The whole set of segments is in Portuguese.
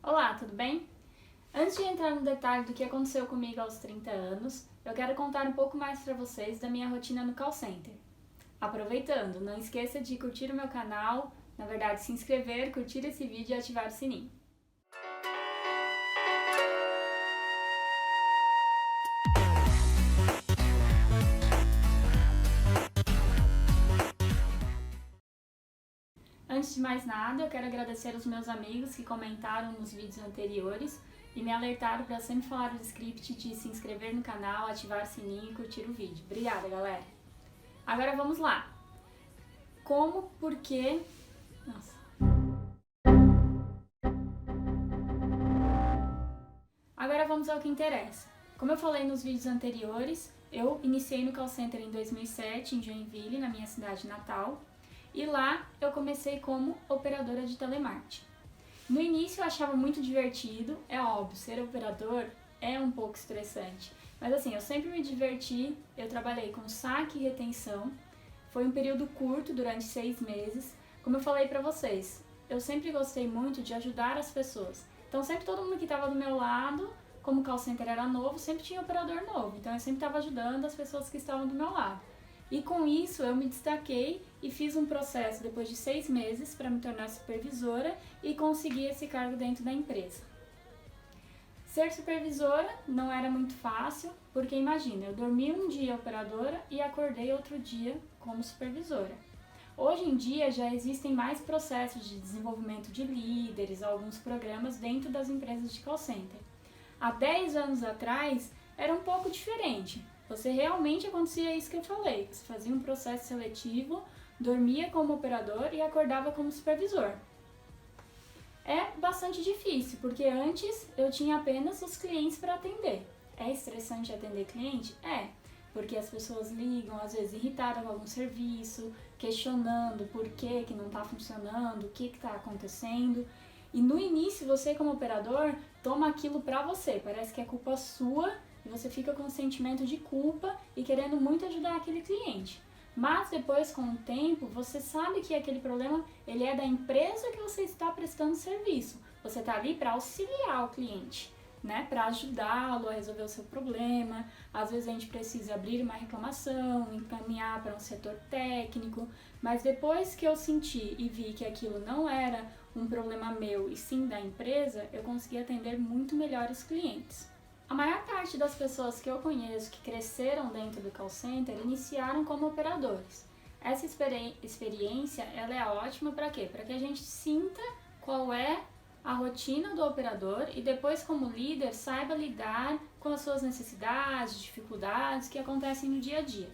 Olá, tudo bem? Antes de entrar no detalhe do que aconteceu comigo aos 30 anos, eu quero contar um pouco mais para vocês da minha rotina no call center. Aproveitando, não esqueça de curtir o meu canal, na verdade se inscrever, curtir esse vídeo e ativar o sininho. Antes de mais nada, eu quero agradecer aos meus amigos que comentaram nos vídeos anteriores e me alertaram para sempre falar o script de se inscrever no canal, ativar o sininho e curtir o vídeo. Obrigada, galera! Agora vamos lá! Como, por quê... Nossa. Agora vamos ao que interessa. Como eu falei nos vídeos anteriores, eu iniciei no call center em 2007, em Joinville, na minha cidade natal, e lá eu comecei como operadora de telemarketing. No início eu achava muito divertido, é óbvio, ser operador é um pouco estressante, mas assim, eu sempre me diverti, eu trabalhei com saque e retenção, foi um período curto, durante 6 meses, como eu falei pra vocês, eu sempre gostei muito de ajudar as pessoas, então sempre todo mundo que estava do meu lado, como o call center era novo, sempre tinha operador novo, então eu sempre estava ajudando as pessoas que estavam do meu lado. E com isso eu me destaquei e fiz um processo depois de 6 meses para me tornar supervisora e conseguir esse cargo dentro da empresa. Ser supervisora não era muito fácil, porque imagina, eu dormi um dia operadora e acordei outro dia como supervisora. Hoje em dia já existem mais processos de desenvolvimento de líderes, alguns programas dentro das empresas de call center. Há 10 anos atrás era um pouco diferente. Você realmente acontecia isso que eu falei, você fazia um processo seletivo, dormia como operador e acordava como supervisor. É bastante difícil, porque antes eu tinha apenas os clientes para atender. É estressante atender cliente? É, porque as pessoas ligam, às vezes irritadas com algum serviço, questionando por que não está funcionando, o que está acontecendo. E no início você como operador toma aquilo para você, parece que é culpa sua, e você fica com um sentimento de culpa e querendo muito ajudar aquele cliente. Mas depois, com o tempo, você sabe que aquele problema ele é da empresa que você está prestando serviço. Você está ali para auxiliar o cliente, né? Para ajudá-lo a resolver o seu problema. Às vezes a gente precisa abrir uma reclamação, encaminhar para um setor técnico. Mas depois que eu senti e vi que aquilo não era um problema meu e sim da empresa, eu consegui atender muito melhor os clientes. A maior parte das pessoas que eu conheço que cresceram dentro do call center iniciaram como operadores. Essa experiência ela é ótima para quê? Para que a gente sinta qual é a rotina do operador e depois, como líder, saiba lidar com as suas necessidades, dificuldades que acontecem no dia a dia.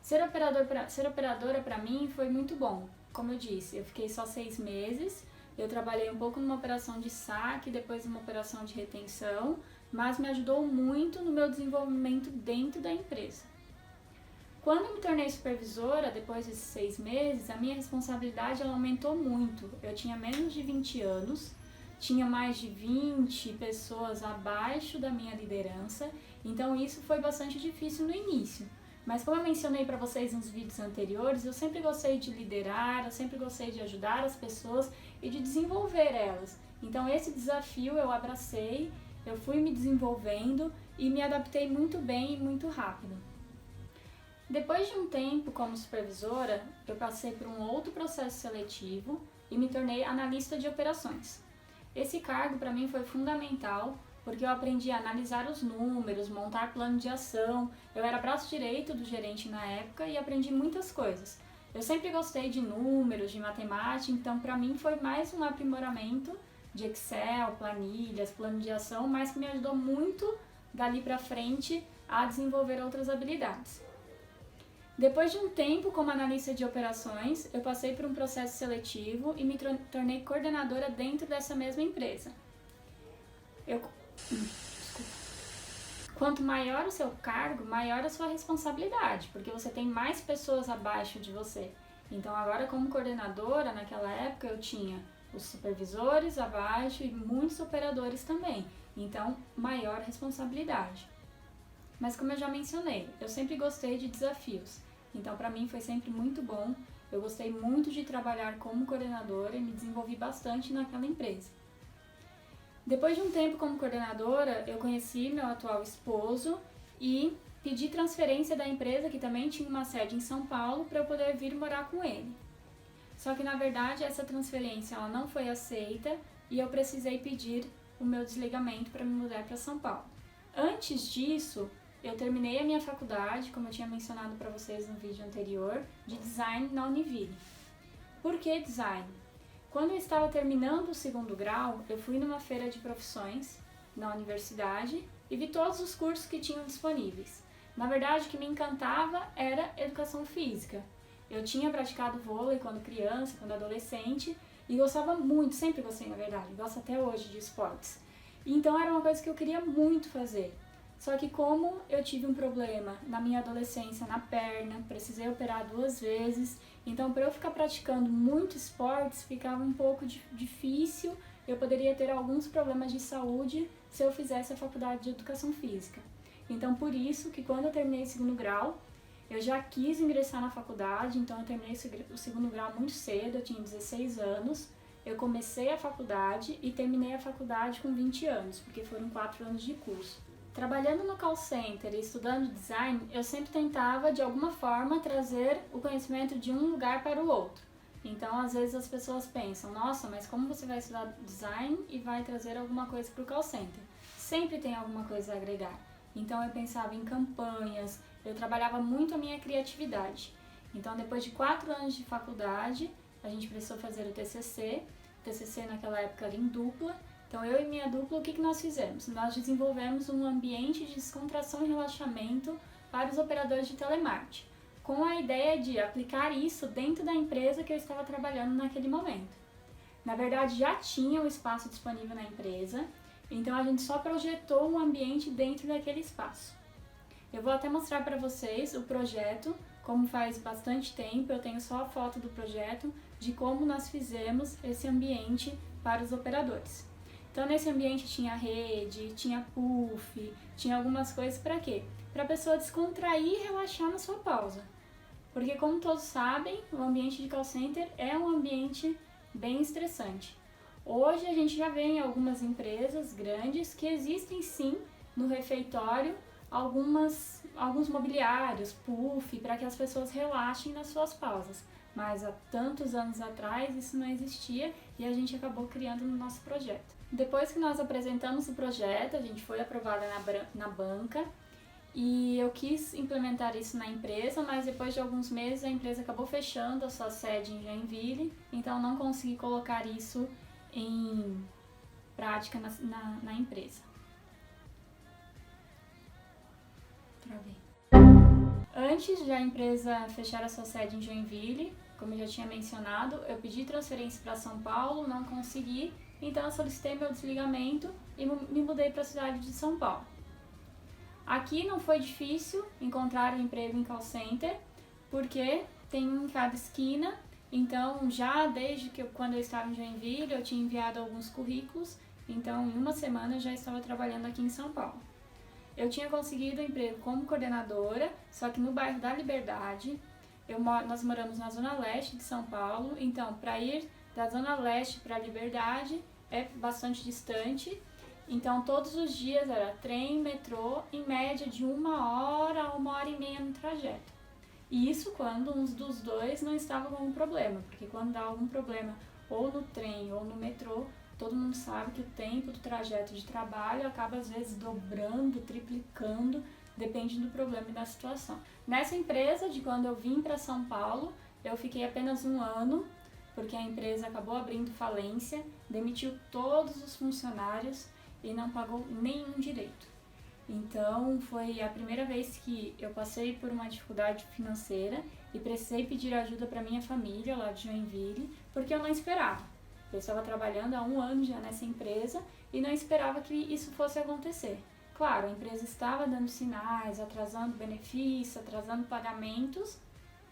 Ser operadora para mim foi muito bom. Como eu disse, eu fiquei só 6 meses, eu trabalhei um pouco numa operação de saque, depois numa operação de retenção, mas me ajudou muito no meu desenvolvimento dentro da empresa. Quando eu me tornei supervisora, depois desses 6 meses, a minha responsabilidade ela aumentou muito. Eu tinha menos de 20 anos, tinha mais de 20 pessoas abaixo da minha liderança, então isso foi bastante difícil no início. Mas como eu mencionei para vocês nos vídeos anteriores, eu sempre gostei de liderar, eu sempre gostei de ajudar as pessoas e de desenvolver elas. Então esse desafio eu abracei, eu fui me desenvolvendo e me adaptei muito bem e muito rápido. Depois de um tempo como supervisora, eu passei por um outro processo seletivo e me tornei analista de operações. Esse cargo para mim foi fundamental porque eu aprendi a analisar os números, montar plano de ação. Eu era braço direito do gerente na época e aprendi muitas coisas. Eu sempre gostei de números, de matemática, então para mim foi mais um aprimoramento de Excel, planilhas, plano de ação, mas que me ajudou muito dali para frente a desenvolver outras habilidades. Depois de um tempo como analista de operações, eu passei por um processo seletivo e me tornei coordenadora dentro dessa mesma empresa. Quanto maior o seu cargo, maior a sua responsabilidade, porque você tem mais pessoas abaixo de você. Então agora como coordenadora, naquela época eu tinha os supervisores abaixo e muitos operadores também, então maior responsabilidade. Mas como eu já mencionei, eu sempre gostei de desafios, então para mim foi sempre muito bom, eu gostei muito de trabalhar como coordenadora e me desenvolvi bastante naquela empresa. Depois de um tempo como coordenadora, eu conheci meu atual esposo e pedi transferência da empresa, que também tinha uma sede em São Paulo, para eu poder vir morar com ele. Só que, na verdade, essa transferência ela não foi aceita e eu precisei pedir o meu desligamento para me mudar para São Paulo. Antes disso, eu terminei a minha faculdade, como eu tinha mencionado para vocês no vídeo anterior, de design na Univille. Por que design? Quando eu estava terminando o segundo grau, eu fui numa feira de profissões na universidade e vi todos os cursos que tinham disponíveis. Na verdade, o que me encantava era educação física. Eu tinha praticado vôlei quando criança, quando adolescente, e gostava muito, sempre gostei na verdade, gosto até hoje de esportes. Então era uma coisa que eu queria muito fazer. Só que como eu tive um problema na minha adolescência na perna, precisei operar 2 vezes, então para eu ficar praticando muito esportes ficava um pouco difícil, eu poderia ter alguns problemas de saúde se eu fizesse a faculdade de educação física. Então por isso que quando eu terminei o segundo grau, eu já quis ingressar na faculdade, então eu terminei o segundo grau muito cedo, eu tinha 16 anos, eu comecei a faculdade e terminei a faculdade com 20 anos, porque foram 4 anos de curso. Trabalhando no call center e estudando design, eu sempre tentava, de alguma forma, trazer o conhecimento de um lugar para o outro. Então, às vezes as pessoas pensam, nossa, mas como você vai estudar design e vai trazer alguma coisa para o call center? Sempre tem alguma coisa a agregar. Então, eu pensava em campanhas, eu trabalhava muito a minha criatividade. Então, depois de 4 anos de faculdade, a gente precisou fazer o TCC. O TCC naquela época era em dupla. Então, eu e minha dupla, o que nós fizemos? Nós desenvolvemos um ambiente de descontração e relaxamento para os operadores de telemarketing, com a ideia de aplicar isso dentro da empresa que eu estava trabalhando naquele momento. Na verdade, já tinha o espaço disponível na empresa, então a gente só projetou um ambiente dentro daquele espaço. Eu vou até mostrar para vocês o projeto, como faz bastante tempo, eu tenho só a foto do projeto, de como nós fizemos esse ambiente para os operadores. Então, nesse ambiente tinha rede, tinha puff, tinha algumas coisas para quê? Para a pessoa descontrair e relaxar na sua pausa. Porque, como todos sabem, o ambiente de call center é um ambiente bem estressante. Hoje, a gente já vê em algumas empresas grandes que existem sim no refeitório alguns mobiliários, puff, para que as pessoas relaxem nas suas pausas. Mas há tantos anos atrás isso não existia e a gente acabou criando no nosso projeto. Depois que nós apresentamos o projeto, a gente foi aprovada na banca e eu quis implementar isso na empresa, mas depois de alguns meses a empresa acabou fechando a sua sede em Joinville, então não consegui colocar isso em prática na empresa. Antes de a empresa fechar a sua sede em Joinville, como eu já tinha mencionado, eu pedi transferência para São Paulo, não consegui, então eu solicitei meu desligamento e me mudei para a cidade de São Paulo. Aqui não foi difícil encontrar um emprego em call center, porque tem um em cada esquina, então já desde quando eu estava em Joinville, eu tinha enviado alguns currículos, então em uma semana eu já estava trabalhando aqui em São Paulo. Eu tinha conseguido um emprego como coordenadora, só que no bairro da Liberdade. Nós moramos na zona leste de São Paulo, então para ir da zona leste para a Liberdade é bastante distante. Então todos os dias era trem, metrô, em média de 1 hora a 1h30 no trajeto. E isso quando um dos dois não estava com algum problema, porque quando dá algum problema ou no trem ou no metrô, todo mundo sabe que o tempo do trajeto de trabalho acaba às vezes dobrando, triplicando, depende do problema e da situação. Nessa empresa, de quando eu vim para São Paulo, eu fiquei apenas 1 ano, porque a empresa acabou abrindo falência, demitiu todos os funcionários e não pagou nenhum direito. Então, foi a primeira vez que eu passei por uma dificuldade financeira e precisei pedir ajuda para minha família lá de Joinville, porque eu não esperava. Eu estava trabalhando há 1 ano já nessa empresa e não esperava que isso fosse acontecer. Claro, a empresa estava dando sinais, atrasando benefícios, atrasando pagamentos,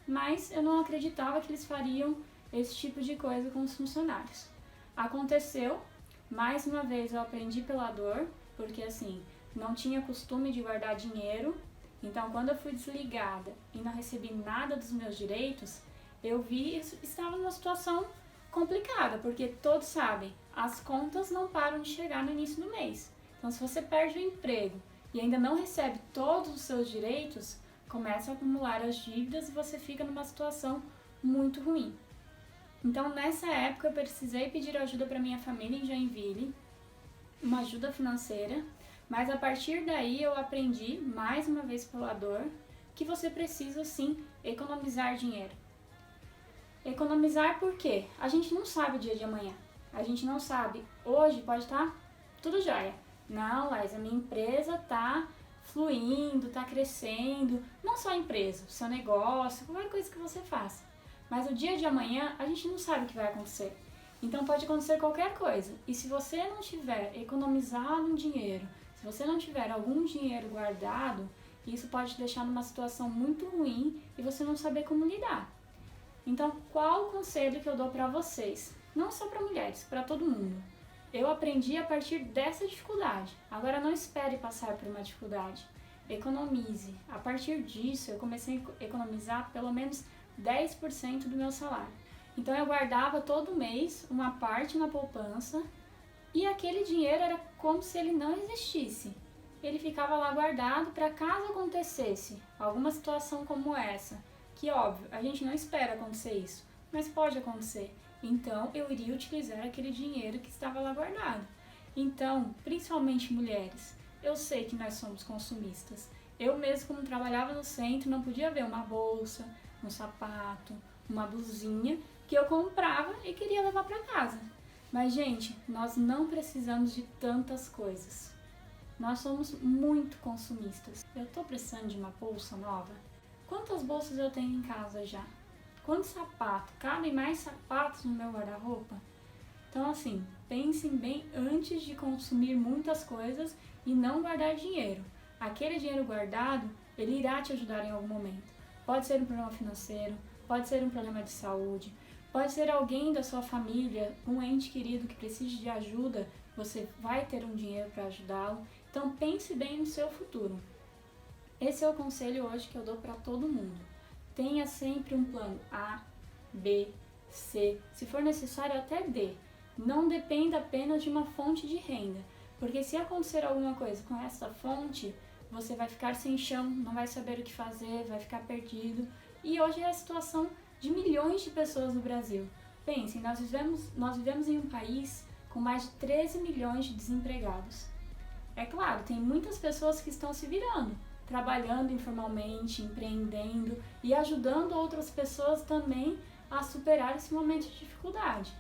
mas eu não acreditava que eles fariam esse tipo de coisa com os funcionários. Aconteceu, mais uma vez eu aprendi pela dor, porque assim, não tinha costume de guardar dinheiro, então quando eu fui desligada e não recebi nada dos meus direitos, eu vi, estava numa situação complicada, porque todos sabem, as contas não param de chegar no início do mês. Então, se você perde o emprego e ainda não recebe todos os seus direitos, começa a acumular as dívidas e você fica numa situação muito ruim. Então, nessa época, eu precisei pedir ajuda para minha família em Joinville, uma ajuda financeira, mas a partir daí eu aprendi, mais uma vez pela dor, que você precisa sim economizar dinheiro. Economizar por quê? A gente não sabe o dia de amanhã. A gente não sabe. Hoje pode estar tudo jóia. Não, Laís, a minha empresa está fluindo, está crescendo. Não só a empresa, o seu negócio, qualquer coisa que você faça. Mas o dia de amanhã a gente não sabe o que vai acontecer. Então pode acontecer qualquer coisa. E se você não tiver economizado um dinheiro, se você não tiver algum dinheiro guardado, isso pode te deixar numa situação muito ruim e você não saber como lidar. Então, qual o conselho que eu dou para vocês? Não só para mulheres, para todo mundo. Eu aprendi a partir dessa dificuldade. Agora não espere passar por uma dificuldade. Economize. A partir disso, eu comecei a economizar pelo menos 10% do meu salário. Então eu guardava todo mês uma parte na poupança e aquele dinheiro era como se ele não existisse. Ele ficava lá guardado para caso acontecesse alguma situação como essa, que óbvio, a gente não espera acontecer isso, mas pode acontecer. Então eu iria utilizar aquele dinheiro que estava lá guardado. Então, principalmente mulheres, eu sei que nós somos consumistas. Eu mesmo, como trabalhava no centro, não podia ver uma bolsa, um sapato, uma blusinha que eu comprava e queria levar para casa. Mas, gente, nós não precisamos de tantas coisas. Nós somos muito consumistas. Eu tô precisando de uma bolsa nova? Quantas bolsas eu tenho em casa já? Quantos sapatos? Cabem mais sapatos no meu guarda-roupa? Então, assim, pensem bem antes de consumir muitas coisas e não guardar dinheiro. Aquele dinheiro guardado, ele irá te ajudar em algum momento. Pode ser um problema financeiro, pode ser um problema de saúde, pode ser alguém da sua família, um ente querido que precise de ajuda, você vai ter um dinheiro para ajudá-lo. Então pense bem no seu futuro. Esse é o conselho hoje que eu dou para todo mundo. Tenha sempre um plano A, B, C, se for necessário até D. Não dependa apenas de uma fonte de renda, porque se acontecer alguma coisa com essa fonte, você vai ficar sem chão, não vai saber o que fazer, vai ficar perdido. E hoje é a situação de milhões de pessoas no Brasil. Pensem, nós vivemos em um país com mais de 13 milhões de desempregados. É claro, tem muitas pessoas que estão se virando, trabalhando informalmente, empreendendo e ajudando outras pessoas também a superar esse momento de dificuldade.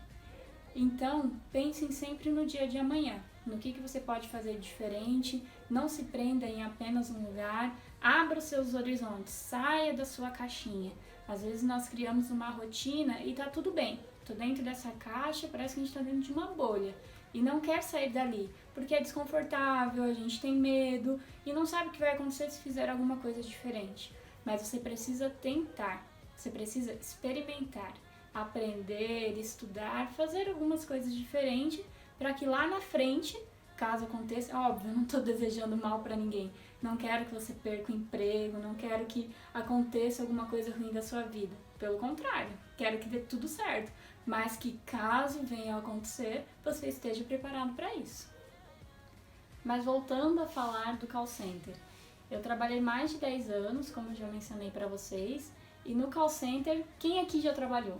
Então, pensem sempre no dia de amanhã, no que você pode fazer diferente, não se prenda em apenas um lugar, abra os seus horizontes, saia da sua caixinha. Às vezes nós criamos uma rotina e tá tudo bem, tô dentro dessa caixa, parece que a gente tá dentro de uma bolha e não quer sair dali, porque é desconfortável, a gente tem medo e não sabe o que vai acontecer se fizer alguma coisa diferente. Mas você precisa tentar, você precisa experimentar, aprender, estudar, fazer algumas coisas diferentes para que lá na frente, caso aconteça, óbvio, eu não estou desejando mal para ninguém, não quero que você perca o emprego, não quero que aconteça alguma coisa ruim da sua vida, pelo contrário, quero que dê tudo certo, mas que caso venha a acontecer, você esteja preparado para isso. Mas voltando a falar do call center, eu trabalhei mais de 10 anos, como eu já mencionei para vocês, e no call center, quem aqui já trabalhou?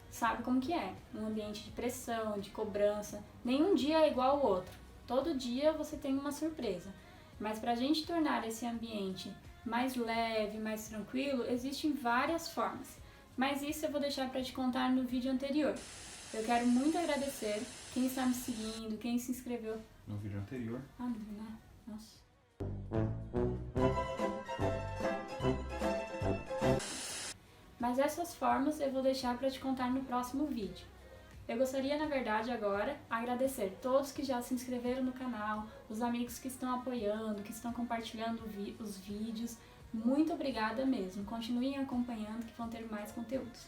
Sabe como que é, um ambiente de pressão, de cobrança, nenhum dia é igual ao outro, todo dia você tem uma surpresa, mas para a gente tornar esse ambiente mais leve, mais tranquilo, existem várias formas, mas isso eu vou deixar para te contar no vídeo anterior. Eu quero muito agradecer quem está me seguindo, quem se inscreveu. No vídeo anterior? Ah, não vi, né? Nossa. Mas essas formas eu vou deixar para te contar no próximo vídeo. Eu gostaria, na verdade, agora, agradecer todos que já se inscreveram no canal, os amigos que estão apoiando, que estão compartilhando os vídeos. Muito obrigada mesmo. Continuem acompanhando que vão ter mais conteúdos.